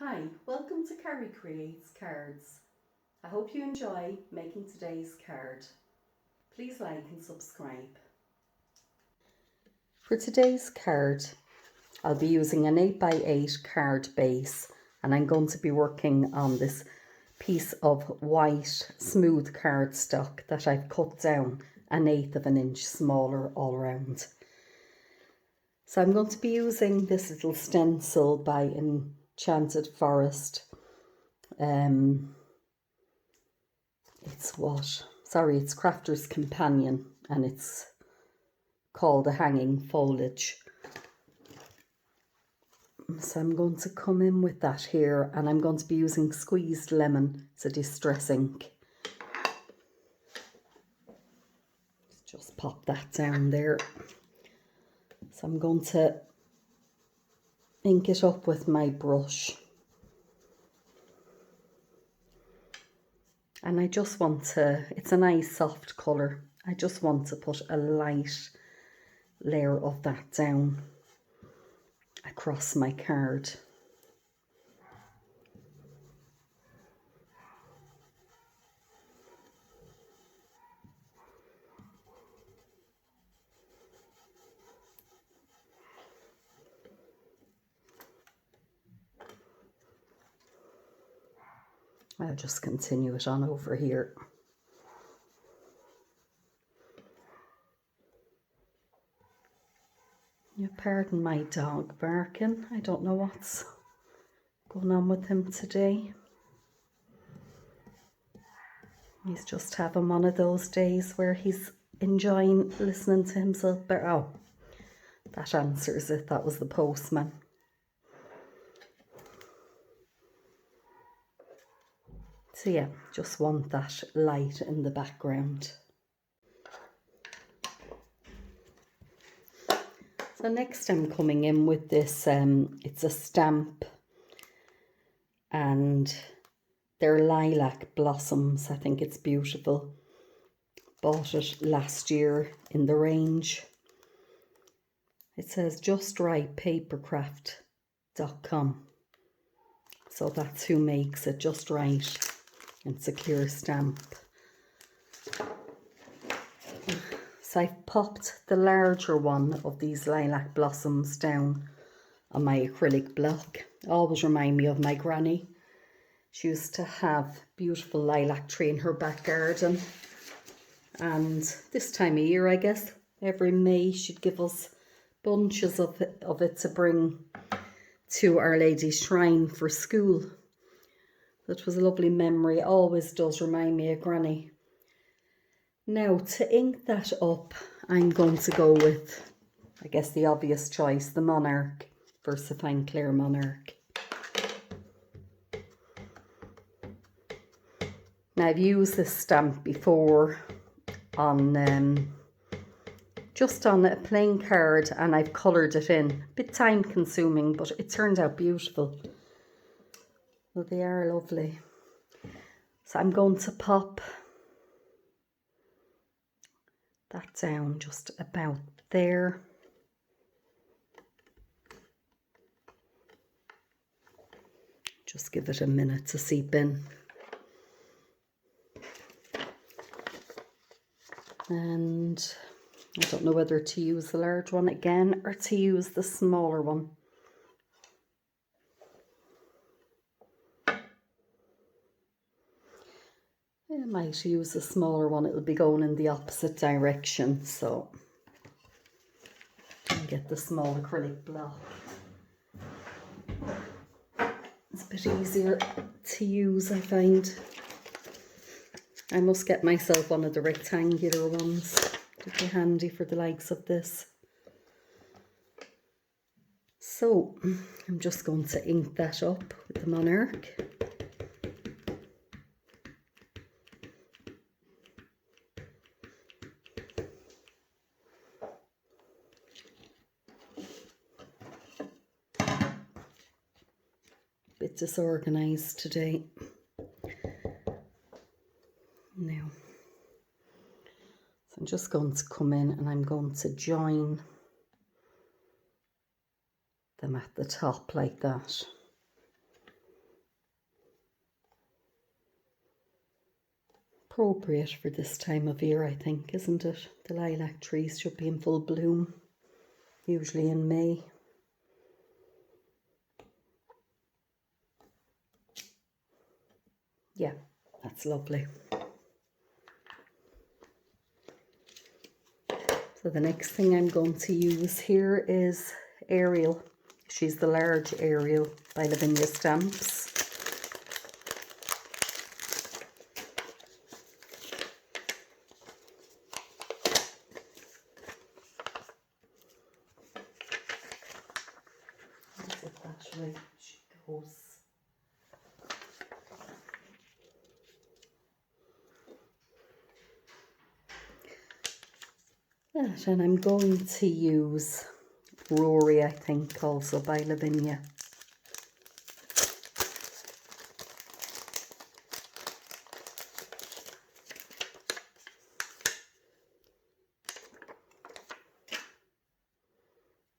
Hi, welcome to Carrie Creates Cards. I hope you enjoy making today's card. Please like and subscribe. For today's card, I'll be using an 8x8 card base, and I'm going to be working on this piece of white smooth cardstock that I've cut down 1/8 of an inch smaller all around. So I'm going to be using this little stencil by Enchanted Forest. It's Crafter's Companion, and it's called a hanging foliage. So I'm going to come in with that here, and I'm going to be using squeezed lemon. It's a distress ink. Just pop that down there. So I'm going to ink it up with my brush. And I just want to, it's a nice soft colour. I just want to put a light layer of that down across my card. I'll just continue it on over here. You pardon my dog barking. I don't know what's going on with him today. He's just having one of those days where he's enjoying listening to himself. Oh, that answers it. That was the postman. So yeah, just want that light in the background. So next I'm coming in with this, it's a stamp, and they're Lilac Blossoms. I think it's beautiful. Bought it last year in the range. It says Just Rite papercraft.com. So that's who makes it, Just Rite. It's a clear stamp. So I've popped the larger one of these Lilac Blossoms down on my acrylic block. Always remind me of my granny. She used to have beautiful lilac tree in her back garden. And this time of year, I guess, every May she'd give us bunches of it to bring to Our Lady's Shrine for school. That was a lovely memory. It always does remind me of Granny. Now, to ink that up, I'm going to go with, I guess, the obvious choice, the Monarch, Versafine Clair Monarch. Now, I've used this stamp before on just on a plain card, and I've coloured it in. A bit time consuming, but it turned out beautiful. Well, they are lovely. So I'm going to pop that down just about there. Just give it a minute to seep in. And I don't know whether to use the large one again or to use the smaller one. I might use the smaller one. It'll be going in the opposite direction, so I'll get the small acrylic block. It's a bit easier to use, I find. I must get myself one of the rectangular ones. It'd be handy for the likes of this. So I'm just going to ink that up with the Monarch. Bit disorganized today. Now, so I'm just going to come in and I'm going to join them at the top like that. appropriate for this time of year, I think, isn't it? The lilac trees should be in full bloom, usually in May. Yeah, that's lovely. So the next thing I'm going to use here is Ariel. She's the large Ariel by Lavinia Stamps. That's where she goes. That, and I'm going to use Rory, I think, also by Lavinia.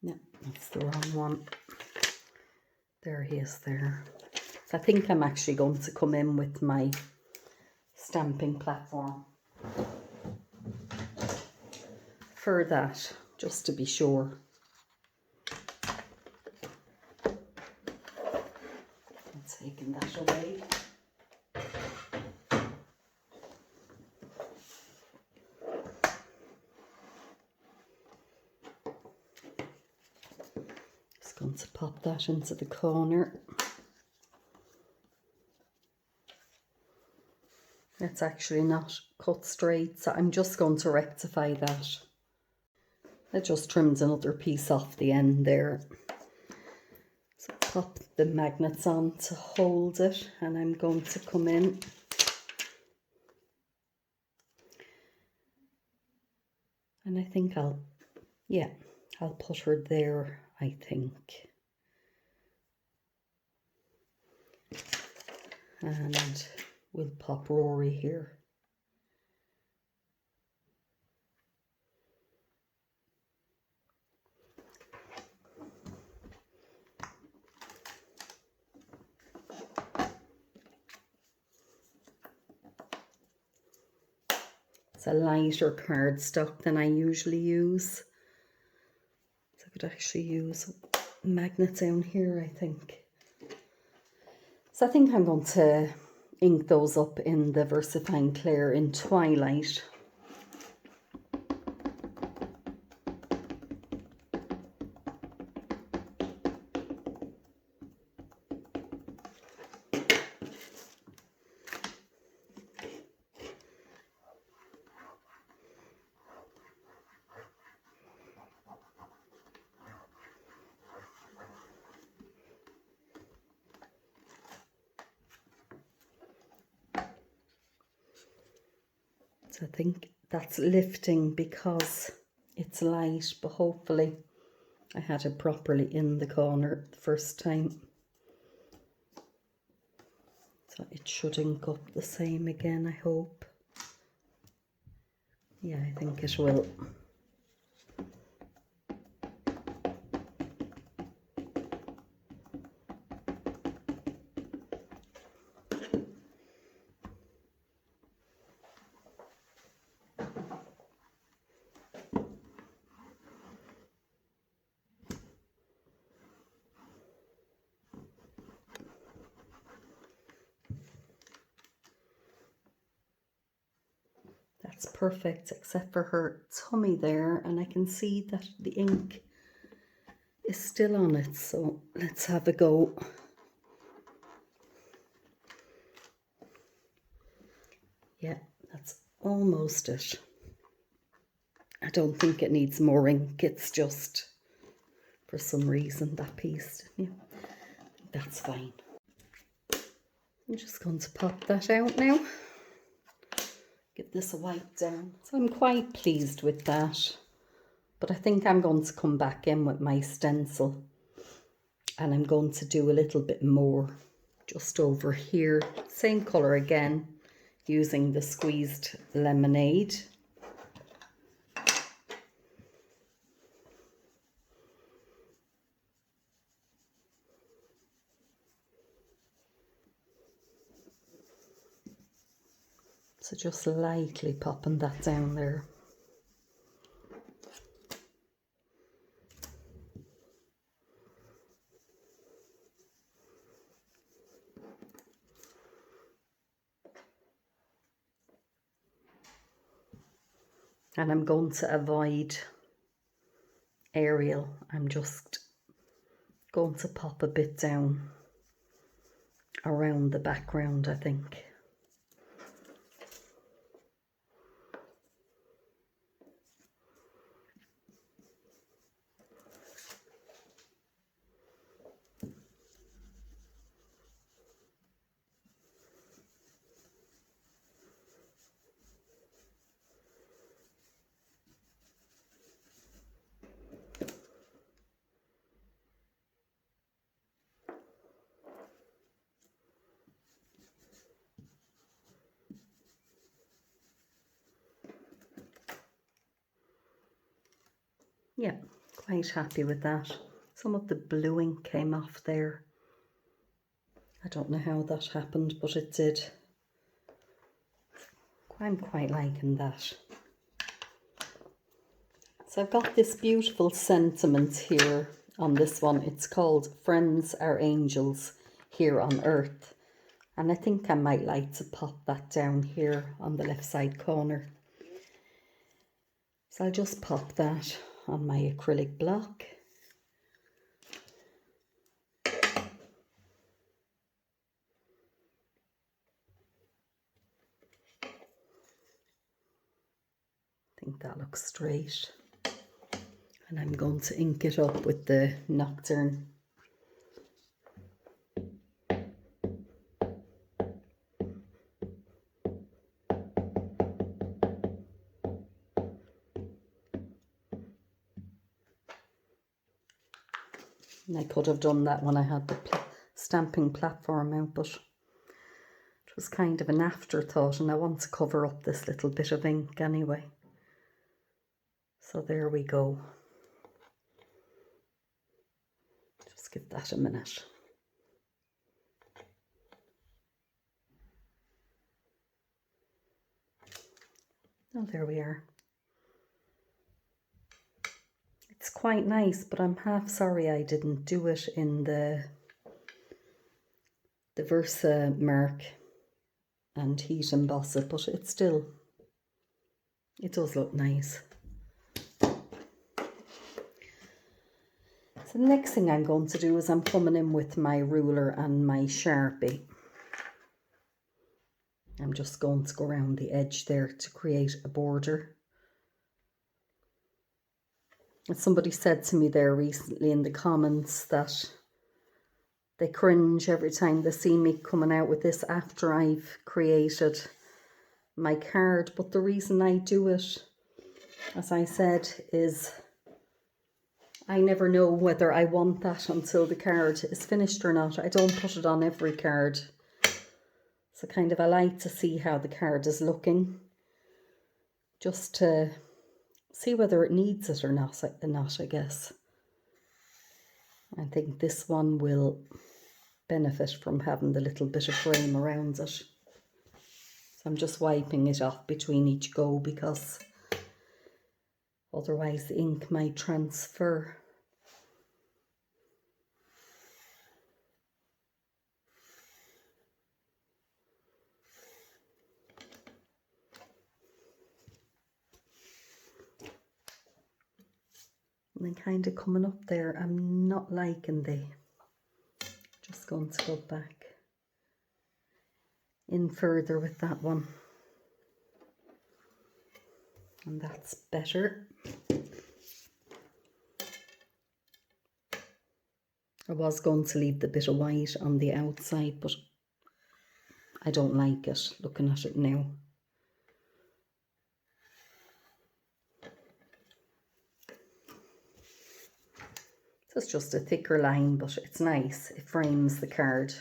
No, that's the wrong one. There he is there. So I think I'm actually going to come in with my stamping platform for that, just to be sure. I'm taking that away. Just going to pop that into the corner. It's actually not cut straight, so I'm just going to rectify that. I just trimmed another piece off the end there. So pop the magnets on to hold it, and I'm going to come in. And I think I'll put her there, I think. And we'll pop Rory here. It's a lighter cardstock than I usually use. So I could actually use magnets down here, I think. So I think I'm going to ink those up in the Versafine Clair in Twilight. So I think that's lifting because it's light, but hopefully I had it properly in the corner the first time. So it should ink up the same again, I hope. Yeah, I think it will. That's perfect, except for her tummy there, and I can see that the ink is still on it, so let's have a go. Yeah, that's almost it. I don't think it needs more ink, it's just, for some reason, that piece, yeah, that's fine. I'm just going to pop that out now. Give this a wipe down. So I'm quite pleased with that. But I think I'm going to come back in with my stencil. And I'm going to do a little bit more just over here. Same colour again, using the squeezed lemonade. So just lightly popping that down there. And I'm going to avoid Ariel. I'm just going to pop a bit down around the background, I think. Yeah, quite happy with that. Some of the blue ink came off there. I don't know how that happened, but it did. I'm quite liking that. So I've got this beautiful sentiment here on this one. It's called Friends Are Angels Here on Earth. And I think I might like to pop that down here on the left side corner. So I'll just pop that on my acrylic block. I think that looks straight. And I'm going to ink it up with the Nocturne. And I could have done that when I had the stamping platform out, but it was kind of an afterthought, and I want to cover up this little bit of ink anyway. So there we go. Just give that a minute. Oh, there we are. It's quite nice, but I'm half sorry I didn't do it in the Versamark and heat emboss it, but it does look nice. So the next thing I'm going to do is I'm coming in with my ruler and my Sharpie. I'm just going to go around the edge there to create a border. And somebody said to me there recently in the comments that they cringe every time they see me coming out with this after I've created my card. But the reason I do it, as I said, is I never know whether I want that until the card is finished or not. I don't put it on every card. So kind of I like to see how the card is looking, just to see whether it needs it or not, I guess. I think this one will benefit from having the little bit of frame around it. So I'm just wiping it off between each go because otherwise the ink might transfer. And then kind of coming up there, I'm not liking just going to go back in further with that one. And that's better. I was going to leave the bit of white on the outside, but I don't like it looking at it now. So it's just a thicker line, but it's nice. It frames the card.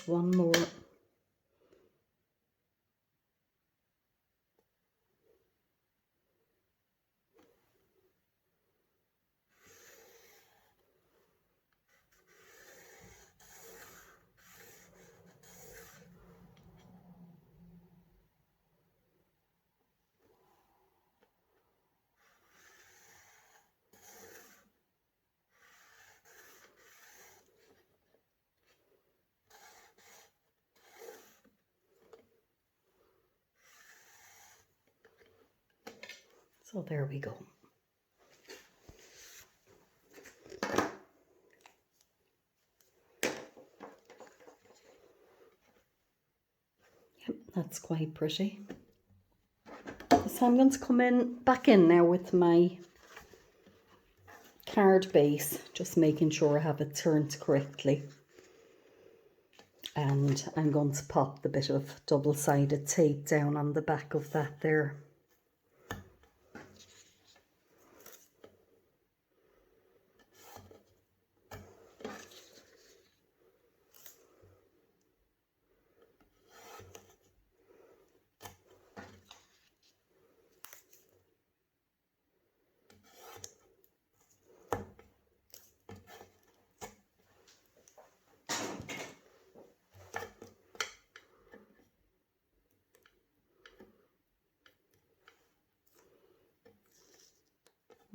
just one more. So there we go. Yep, that's quite pretty. So I'm going to come back in now with my card base, just making sure I have it turned correctly. And I'm going to pop the bit of double-sided tape down on the back of that there.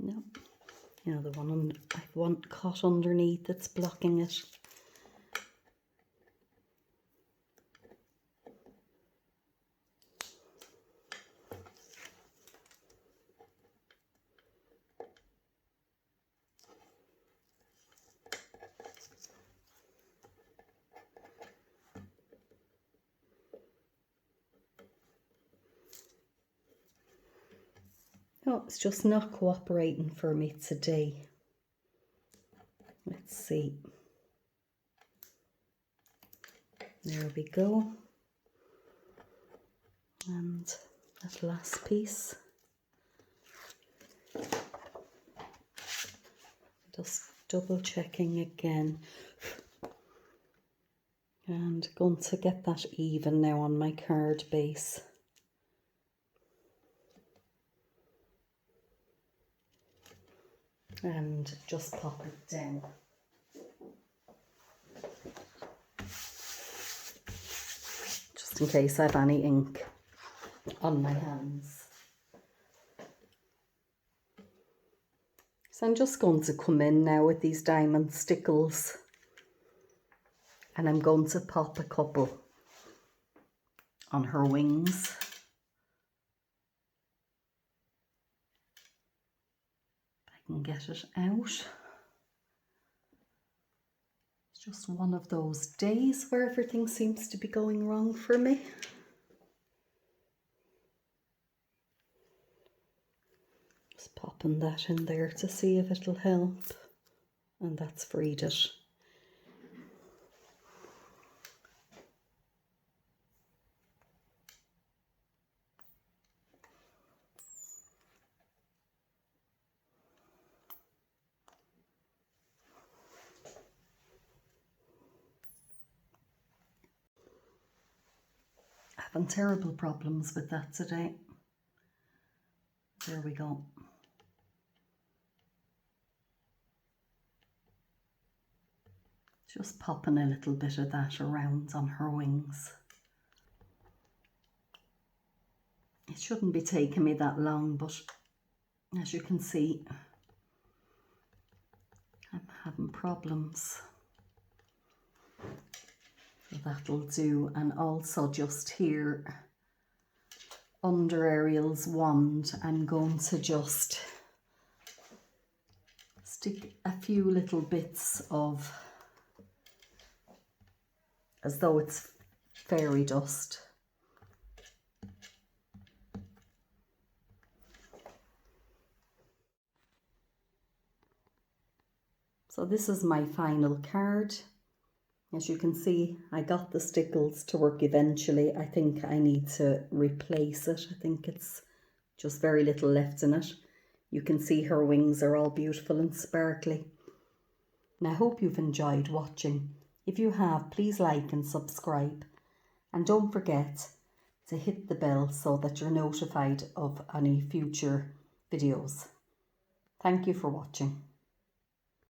No, you know, the one I want cut underneath that's blocking it. No, it's just not cooperating for me today. Let's see. There we go. And that last piece. Just double checking again. And going to get that even now on my card base. And just pop it down. Just in case I have any ink on my hands. So I'm just going to come in now with these diamond stickles. And I'm going to pop a couple on her wings. And get it out. It's just one of those days where everything seems to be going wrong for me. Just popping that in there to see if it'll help. And that's freed it. Having terrible problems with that today. There we go. Just popping a little bit of that around on her wings. It shouldn't be taking me that long, but as you can see, I'm having problems. So that'll do. And also just here under Ariel's wand, I'm going to just stick a few little bits of, as though it's fairy dust. So this is my final card. As you can see, I got the Stickles to work eventually. I think I need to replace it. I think it's just very little left in it. You can see her wings are all beautiful and sparkly. And I hope you've enjoyed watching. If you have, please like and subscribe. And don't forget to hit the bell so that you're notified of any future videos. Thank you for watching.